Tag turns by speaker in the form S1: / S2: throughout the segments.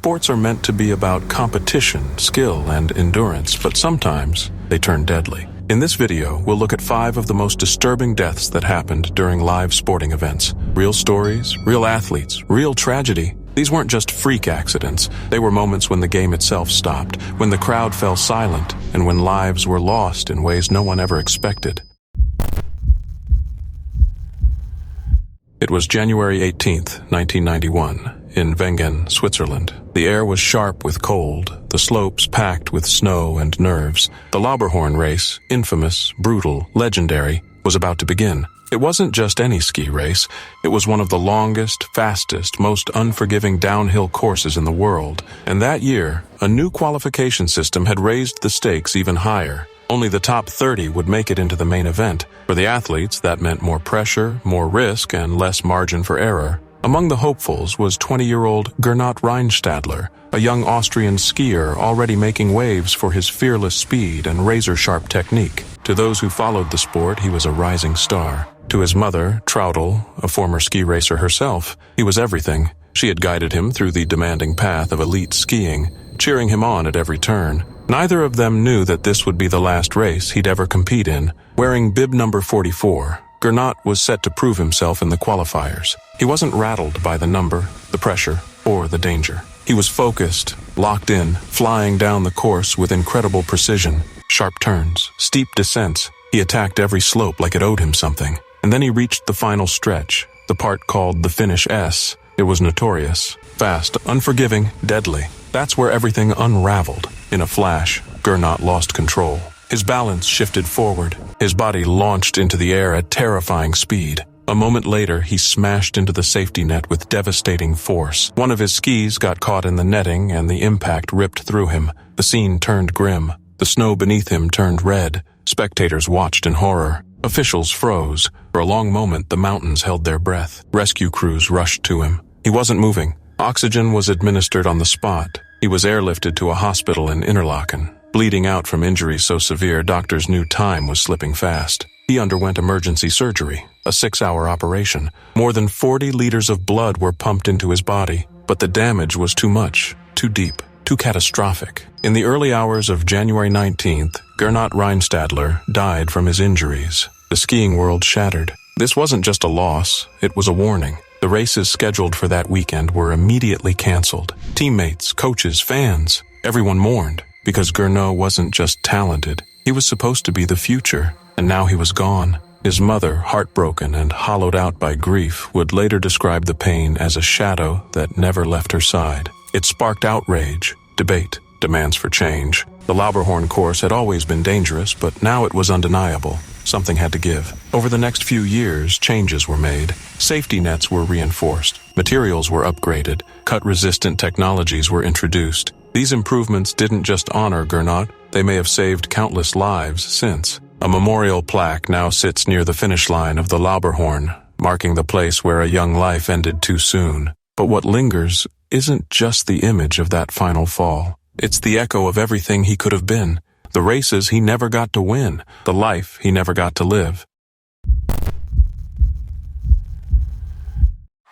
S1: Sports are meant to be about competition, skill, and endurance, but sometimes they turn deadly. In this video, we'll look at 5 of the most disturbing deaths that happened during live sporting events. Real stories, real athletes, real tragedy. These weren't just freak accidents. They were moments when the game itself stopped, when the crowd fell silent, and when lives were lost in ways no one ever expected. It was January 18th, 1991, in Wengen, Switzerland. The air was sharp with cold, the slopes packed with snow and nerves. The Lauberhorn race, infamous, brutal, legendary, was about to begin. It wasn't just any ski race. It was one of the longest, fastest, most unforgiving downhill courses in the world. And that year, a new qualification system had raised the stakes even higher. Only the top 30 would make it into the main event. For the athletes, that meant more pressure, more risk, and less margin for error. Among the hopefuls was 20-year-old Gernot Reinstadler, a young Austrian skier already making waves for his fearless speed and razor-sharp technique. To those who followed the sport, he was a rising star. To his mother, Traudl, a former ski racer herself, he was everything. She had guided him through the demanding path of elite skiing, cheering him on at every turn. Neither of them knew that this would be the last race he'd ever compete in. Wearing bib number 44, Gernot was set to prove himself in the qualifiers. He wasn't rattled by the number, the pressure, or the danger. He was focused, locked in, flying down the course with incredible precision. Sharp turns, steep descents. He attacked every slope like it owed him something. And then he reached the final stretch, the part called the finish S. It was notorious, fast, unforgiving, deadly. That's where everything unraveled. In a flash, Gernot lost control. His balance shifted forward. His body launched into the air at terrifying speed. A moment later, he smashed into the safety net with devastating force. One of his skis got caught in the netting and the impact ripped through him. The scene turned grim. The snow beneath him turned red. Spectators watched in horror. Officials froze. For a long moment, the mountains held their breath. Rescue crews rushed to him. He wasn't moving. Oxygen was administered on the spot. He was airlifted to a hospital in Interlaken. Bleeding out from injuries so severe, doctors knew time was slipping fast. He underwent emergency surgery, a 6-hour operation. More than 40 liters of blood were pumped into his body, but the damage was too much, too deep, too catastrophic. In the early hours of January 19th, Gernot Reinstadler died from his injuries. The skiing world shattered. This wasn't just a loss, it was a warning. The races scheduled for that weekend were immediately canceled. Teammates, coaches, fans, everyone mourned, because Gernot wasn't just talented. He was supposed to be the future, and now he was gone. His mother, heartbroken and hollowed out by grief, would later describe the pain as a shadow that never left her side. It sparked outrage, debate, demands for change. The Lauberhorn course had always been dangerous, but now it was undeniable. Something had to give. Over the next few years, changes were made. Safety nets were reinforced. Materials were upgraded. Cut-resistant technologies were introduced. These improvements didn't just honor Gernot, they may have saved countless lives since. A memorial plaque now sits near the finish line of the Lauberhorn, marking the place where a young life ended too soon. But what lingers isn't just the image of that final fall. It's the echo of everything he could have been. The races he never got to win, the life he never got to live.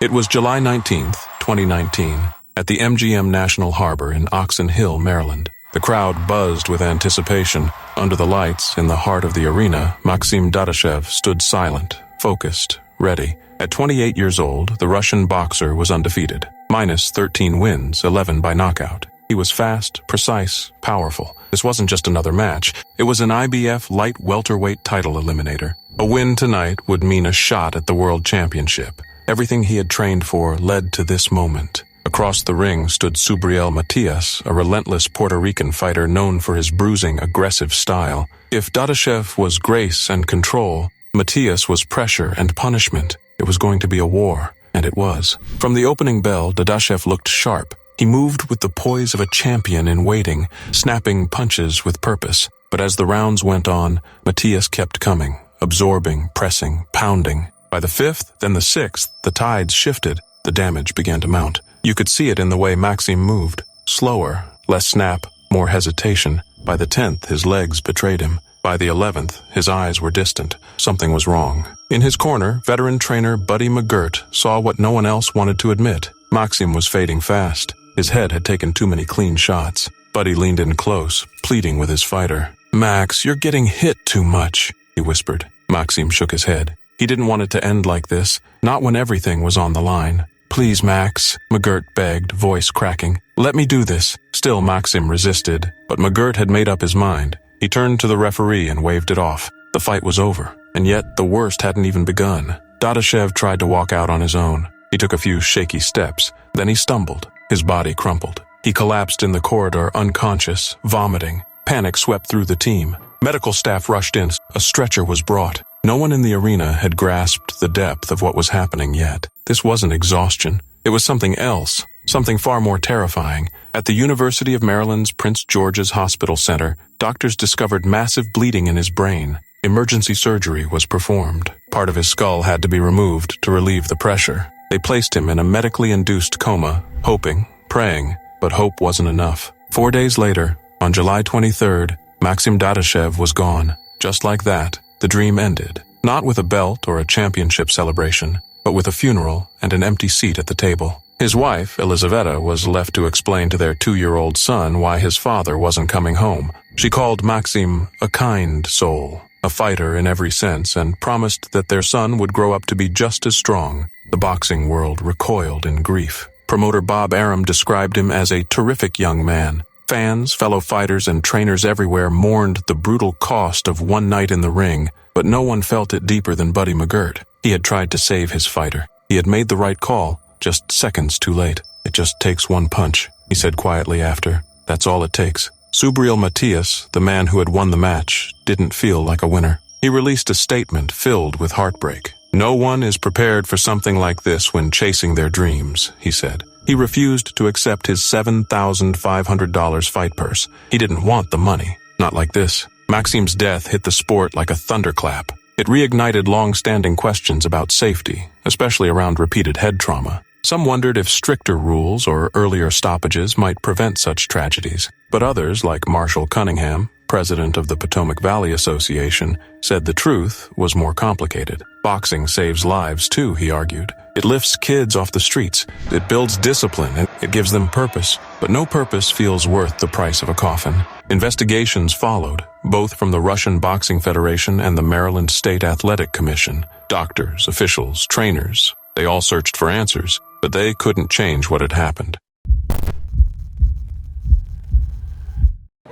S1: It was July 19th, 2019, at the MGM National Harbor in Oxon Hill, Maryland. The crowd buzzed with anticipation. Under the lights, in the heart of the arena, Maxim Dadashev stood silent, focused, ready. At 28 years old, the Russian boxer was undefeated, minus 13 wins, 11 by knockout. He was fast, precise, powerful. This wasn't just another match. It was an IBF light welterweight title eliminator. A win tonight would mean a shot at the World Championship. Everything he had trained for led to this moment. Across the ring stood Subriel Matias, a relentless Puerto Rican fighter known for his bruising, aggressive style. If Dadashev was grace and control, Matias was pressure and punishment. It was going to be a war, and it was. From the opening bell, Dadashev looked sharp. He moved with the poise of a champion in waiting, snapping punches with purpose. But as the rounds went on, Matias kept coming, absorbing, pressing, pounding. By the 5th, then the 6th, the tides shifted. The damage began to mount. You could see it in the way Maxim moved. Slower, less snap, more hesitation. By the 10th, his legs betrayed him. By the 11th, his eyes were distant. Something was wrong. In his corner, veteran trainer Buddy McGirt saw what no one else wanted to admit. Maxim was fading fast. His head had taken too many clean shots. Buddy leaned in close, pleading with his fighter. "Max, you're getting hit too much," he whispered. Maxim shook his head. He didn't want it to end like this, not when everything was on the line. "Please, Max," McGirt begged, voice cracking. "Let me do this." Still Maxim resisted, but McGirt had made up his mind. He turned to the referee and waved it off. The fight was over, and yet the worst hadn't even begun. Dadashev tried to walk out on his own. He took a few shaky steps, then he stumbled. His body crumpled. He collapsed in the corridor, unconscious, vomiting. Panic swept through the team. Medical staff rushed in. A stretcher was brought. No one in the arena had grasped the depth of what was happening yet. This wasn't exhaustion. It was something else, something far more terrifying. At the University of Maryland's Prince George's Hospital Center, doctors discovered massive bleeding in his brain. Emergency surgery was performed. Part of his skull had to be removed to relieve the pressure. They placed him in a medically induced coma, hoping, praying, but hope wasn't enough. 4 days later, on July 23rd, Maxim Dadashev was gone. Just like that, the dream ended. Not with a belt or a championship celebration, but with a funeral and an empty seat at the table. His wife, Elizaveta, was left to explain to their 2-year-old son why his father wasn't coming home. She called Maxim a kind soul, a fighter in every sense, and promised that their son would grow up to be just as strong. The boxing world recoiled in grief. Promoter Bob Arum described him as a terrific young man. Fans, fellow fighters, and trainers everywhere mourned the brutal cost of one night in the ring, but no one felt it deeper than Buddy McGirt. He had tried to save his fighter. He had made the right call, just seconds too late. "It just takes one punch," he said quietly after. "That's all it takes." Subriel Matias, the man who had won the match, didn't feel like a winner. He released a statement filled with heartbreak. "No one is prepared for something like this when chasing their dreams," he said. He refused to accept his $7,500 fight purse. He didn't want the money. Not like this. Maxim's death hit the sport like a thunderclap. It reignited long-standing questions about safety, especially around repeated head trauma. Some wondered if stricter rules or earlier stoppages might prevent such tragedies. But others, like Marshall Cunningham, president of the Potomac Valley Association, said the truth was more complicated. Boxing saves lives too, he argued. It lifts kids off the streets. It builds discipline and it gives them purpose. But no purpose feels worth the price of a coffin. Investigations followed, both from the Russian Boxing Federation and the Maryland State Athletic Commission. Doctors, officials, trainers, they all searched for answers, but they couldn't change what had happened.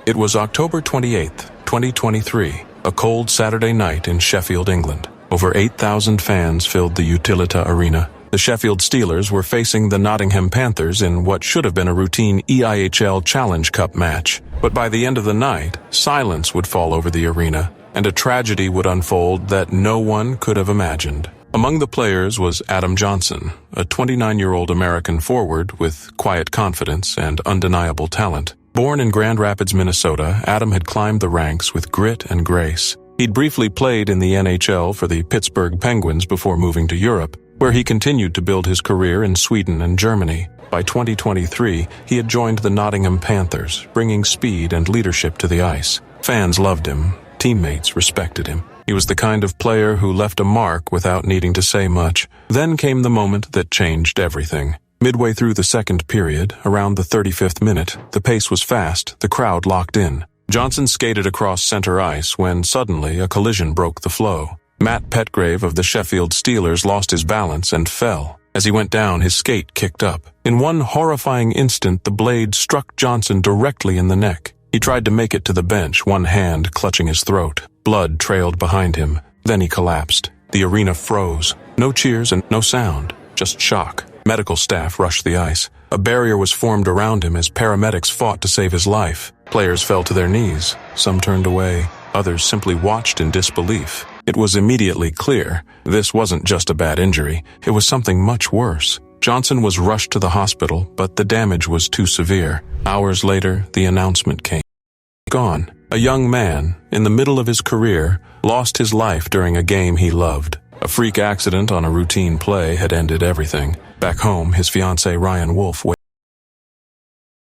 S1: It was October 28th, 2023, a cold Saturday night in Sheffield, England. Over 8,000 fans filled the Utilita Arena. The Sheffield Steelers were facing the Nottingham Panthers in what should have been a routine EIHL Challenge Cup match. But by the end of the night, silence would fall over the arena, and a tragedy would unfold that no one could have imagined. Among the players was Adam Johnson, a 29-year-old American forward with quiet confidence and undeniable talent. Born in Grand Rapids, Minnesota, Adam had climbed the ranks with grit and grace. He'd briefly played in the NHL for the Pittsburgh Penguins before moving to Europe, where he continued to build his career in Sweden and Germany. By 2023, he had joined the Nottingham Panthers, bringing speed and leadership to the ice. Fans loved him. Teammates respected him. He was the kind of player who left a mark without needing to say much. Then came the moment that changed everything. Midway through the second period, around the 35th minute, the pace was fast, the crowd locked in. Johnson skated across center ice when suddenly a collision broke the flow. Matt Petgrave of the Sheffield Steelers lost his balance and fell. As he went down, his skate kicked up. In one horrifying instant, the blade struck Johnson directly in the neck. He tried to make it to the bench, one hand clutching his throat. Blood trailed behind him. Then he collapsed. The arena froze. No cheers and no sound, just shock. Medical staff rushed the ice. A barrier was formed around him as paramedics fought to save his life. Players fell to their knees. Some turned away. Others simply watched in disbelief. It was immediately clear this wasn't just a bad injury. It was something much worse. Johnson was rushed to the hospital, but the damage was too severe. Hours later, the announcement came. Gone. A young man, in the middle of his career, lost his life during a game he loved. A freak accident on a routine play had ended everything. Back home, his fiancée Ryan Wolf waited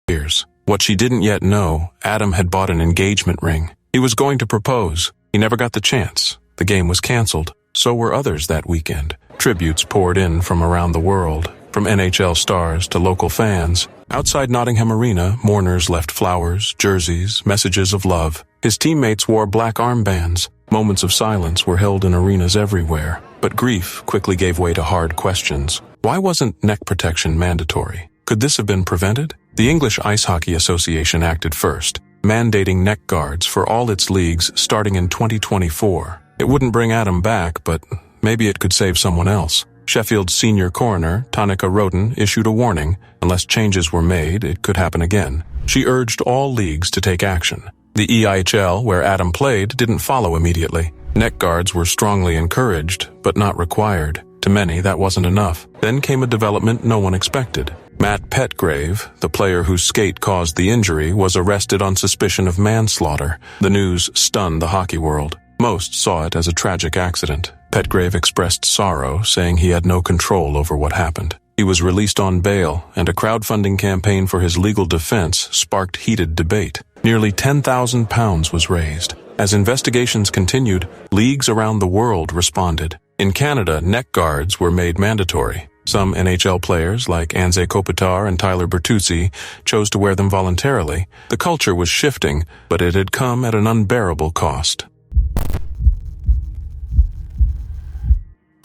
S1: years. What she didn't yet know, Adam had bought an engagement ring. He was going to propose. He never got the chance. The game was canceled. So were others that weekend. Tributes poured in from around the world, from NHL stars to local fans. Outside Nottingham Arena, mourners left flowers, jerseys, messages of love. His teammates wore black armbands. Moments of silence were held in arenas everywhere. But grief quickly gave way to hard questions. Why wasn't neck protection mandatory? Could this have been prevented? The English Ice Hockey Association acted first, mandating neck guards for all its leagues starting in 2024. It wouldn't bring Adam back, but maybe it could save someone else. Sheffield's senior coroner, Tonika Roden, issued a warning. Unless changes were made, it could happen again. She urged all leagues to take action. The EIHL, where Adam played, didn't follow immediately. Neck guards were strongly encouraged, but not required. To many, that wasn't enough. Then came a development no one expected. Matt Petgrave, the player whose skate caused the injury, was arrested on suspicion of manslaughter. The news stunned the hockey world. Most saw it as a tragic accident. Petgrave expressed sorrow, saying he had no control over what happened. He was released on bail, and a crowdfunding campaign for his legal defense sparked heated debate. Nearly £10,000 was raised. As investigations continued, leagues around the world responded. In Canada, neck guards were made mandatory. Some NHL players, like Anze Kopitar and Tyler Bertuzzi, chose to wear them voluntarily. The culture was shifting, but it had come at an unbearable cost.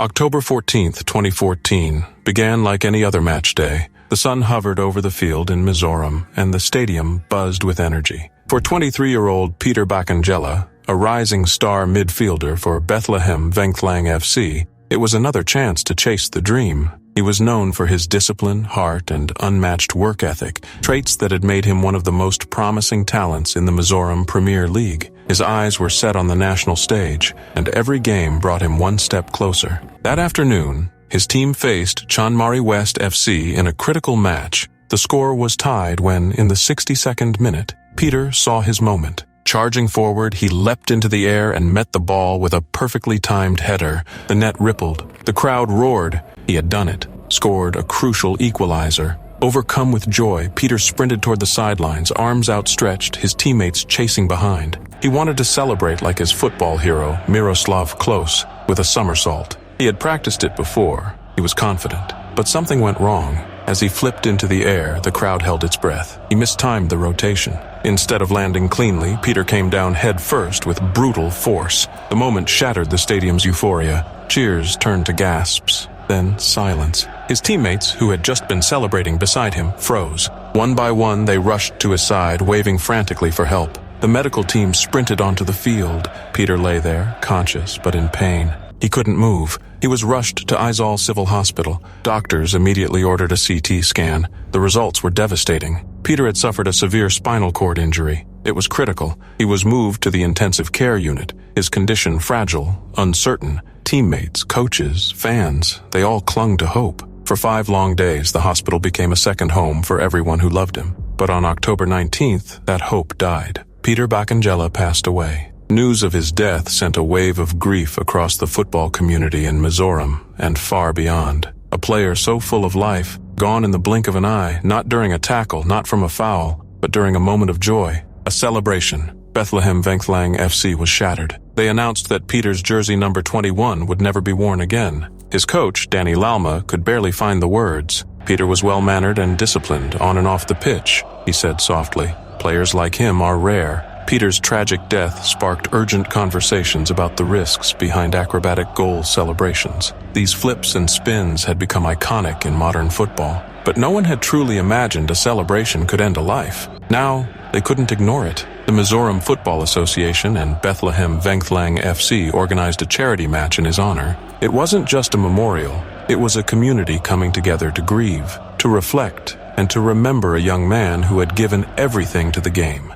S1: October 14th, 2014, began like any other match day. The sun hovered over the field in Mizoram, and the stadium buzzed with energy. For 23-year-old Peter Bakangela, a rising star midfielder for Bethlehem Vengthlang FC, it was another chance to chase the dream. He was known for his discipline, heart, and unmatched work ethic, traits that had made him one of the most promising talents in the Mizoram Premier League. His eyes were set on the national stage, and every game brought him one step closer. That afternoon, his team faced Chanmari West FC in a critical match. The score was tied when, in the 62nd minute, Peter saw his moment. Charging forward, he leapt into the air and met the ball with a perfectly timed header. The net rippled. The crowd roared. He had done it. Scored a crucial equalizer. Overcome with joy, Peter sprinted toward the sidelines, arms outstretched, his teammates chasing behind. He wanted to celebrate like his football hero, Miroslav Klose, with a somersault. He had practiced it before. He was confident. But something went wrong. As he flipped into the air, the crowd held its breath. He mistimed the rotation. Instead of landing cleanly, Peter came down head first with brutal force. The moment shattered the stadium's euphoria. Cheers turned to gasps, then silence. His teammates, who had just been celebrating beside him, froze. One by one, they rushed to his side, waving frantically for help. The medical team sprinted onto the field. Peter lay there, conscious but in pain. He couldn't move. He was rushed to Aizawl Civil Hospital. Doctors immediately ordered a CT scan. The results were devastating. Peter had suffered a severe spinal cord injury. It was critical. He was moved to the intensive care unit. His condition fragile, uncertain. Teammates, coaches, fans, they all clung to hope. For 5 long days, the hospital became a second home for everyone who loved him. But on October 19th, that hope died. Peter Bakangela passed away. News of his death sent a wave of grief across the football community in Mizoram and far beyond. A player so full of life, gone in the blink of an eye, not during a tackle, not from a foul, but during a moment of joy, a celebration. Bethlehem Vengthlang FC was shattered. They announced that Peter's jersey number 21 would never be worn again. His coach, Danny Lalma, could barely find the words. Peter was well-mannered and disciplined on and off the pitch, he said softly. Players like him are rare. Peter's tragic death sparked urgent conversations about the risks behind acrobatic goal celebrations. These flips and spins had become iconic in modern football, but no one had truly imagined a celebration could end a life. Now, they couldn't ignore it. The Mizoram Football Association and Bethlehem Vengthlang FC organized a charity match in his honor. It wasn't just a memorial. It was a community coming together to grieve, to reflect, and to remember a young man who had given everything to the game.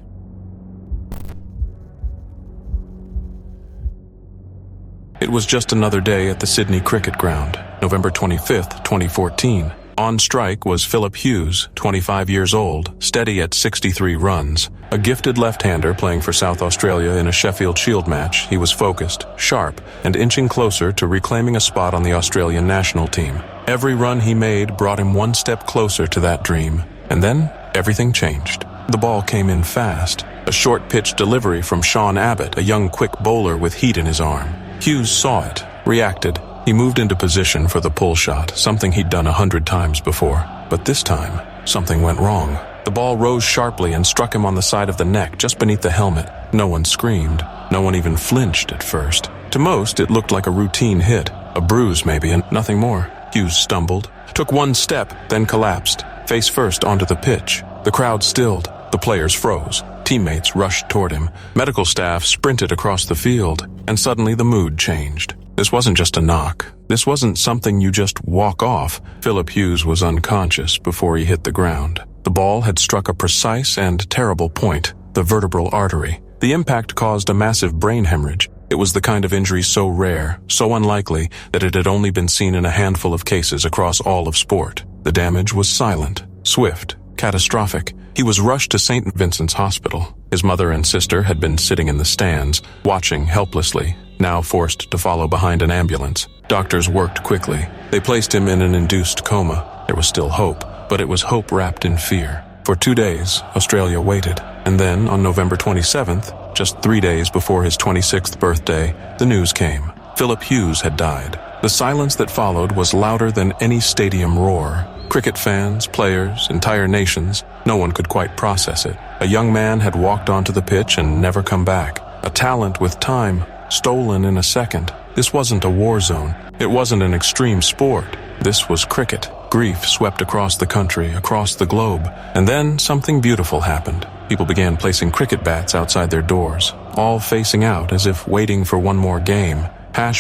S1: It was just another day at the Sydney Cricket Ground, November 25th, 2014. On strike was Phillip Hughes, 25 years old, steady at 63 runs. A gifted left-hander playing for South Australia in a Sheffield Shield match, he was focused, sharp, and inching closer to reclaiming a spot on the Australian national team. Every run he made brought him one step closer to that dream. And then, everything changed. The ball came in fast. A short-pitch delivery from Sean Abbott, a young quick bowler with heat in his arm. Hughes saw it, reacted. He moved into position for the pull shot, something he'd done 100 times before. But this time, something went wrong. The ball rose sharply and struck him on the side of the neck, just beneath the helmet. No one screamed. No one even flinched at first. To most, it looked like a routine hit. A bruise maybe, and nothing more. Hughes stumbled, took one step, then collapsed, face first onto the pitch. The crowd stilled. The players froze. Teammates rushed toward him. Medical staff sprinted across the field, and suddenly the mood changed. This wasn't just a knock. This wasn't something you just walk off. Phillip Hughes was unconscious before he hit the ground. The ball had struck a precise and terrible point, the vertebral artery. The impact caused a massive brain hemorrhage. It was the kind of injury so rare, so unlikely, that it had only been seen in a handful of cases across all of sport. The damage was silent, swift, catastrophic. He was rushed to St. Vincent's Hospital. His mother and sister had been sitting in the stands, watching helplessly, now forced to follow behind an ambulance. Doctors worked quickly. They placed him in an induced coma. There was still hope, but it was hope wrapped in fear. For 2 days, Australia waited, and then on November 27th, just 3 days before his 26th birthday, the news came. Phillip Hughes had died. The silence that followed was louder than any stadium roar. Cricket fans, players, entire nations, no one could quite process it. A young man had walked onto the pitch and never come back. A talent with time, stolen in a second. This wasn't a war zone. It wasn't an extreme sport. This was cricket. Grief swept across the country, across the globe. And then something beautiful happened. People began placing cricket bats outside their doors, all facing out as if waiting for one more game.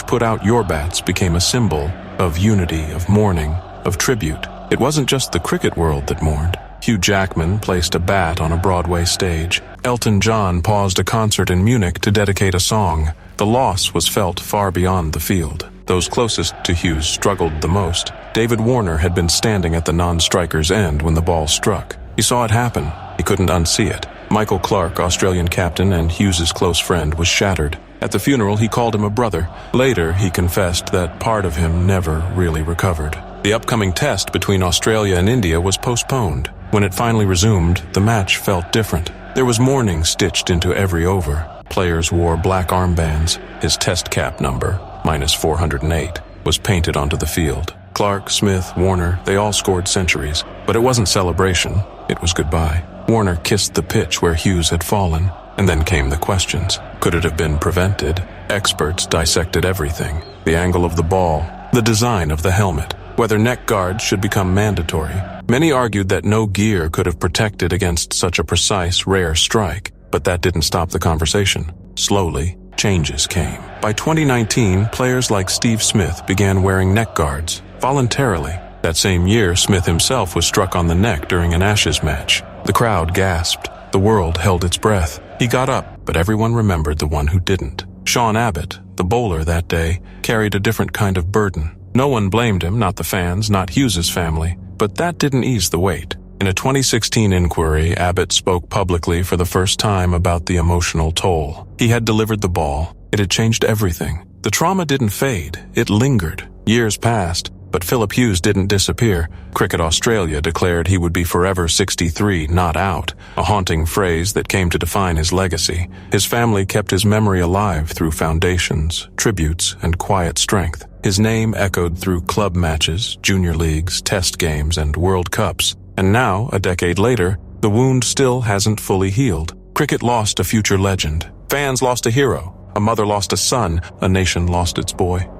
S1: #Put out your bats became a symbol of unity, of mourning, of tribute. It wasn't just the cricket world that mourned. Hugh Jackman placed a bat on a Broadway stage. Elton John paused a concert in Munich to dedicate a song. The loss was felt far beyond the field. Those closest to Hughes struggled the most. David Warner had been standing at the non-striker's end when the ball struck. He saw it happen. He couldn't unsee it. Michael Clarke, Australian captain and Hughes's close friend, was shattered. At the funeral, he called him a brother. Later, he confessed that part of him never really recovered. The upcoming test between Australia and India was postponed. When it finally resumed, the match felt different. There was mourning stitched into every over. Players wore black armbands. His test cap number, -408, was painted onto the field. Clarke, Smith, Warner, they all scored centuries. But it wasn't celebration. It was goodbye. Warner kissed the pitch where Hughes had fallen. And then came the questions. Could it have been prevented? Experts dissected everything. The angle of the ball, the design of the helmet, whether neck guards should become mandatory. Many argued that no gear could have protected against such a precise, rare strike. But that didn't stop the conversation. Slowly, changes came. By 2019, players like Steve Smith began wearing neck guards, voluntarily. That same year, Smith himself was struck on the neck during an Ashes match. The crowd gasped. The world held its breath. He got up, but everyone remembered the one who didn't. Sean Abbott, the bowler that day, carried a different kind of burden. No one blamed him, not the fans, not Hughes's family. But that didn't ease the weight. In a 2016 inquiry, Abbott spoke publicly for the first time about the emotional toll. He had delivered the ball. It had changed everything. The trauma didn't fade. It lingered. Years passed, but Phillip Hughes didn't disappear. Cricket Australia declared he would be forever 63, not out, a haunting phrase that came to define his legacy. His family kept his memory alive through foundations, tributes, and quiet strength. His name echoed through club matches, junior leagues, test games, and World Cups. And now, a decade later, the wound still hasn't fully healed. Cricket lost a future legend. Fans lost a hero. A mother lost a son. A nation lost its boy.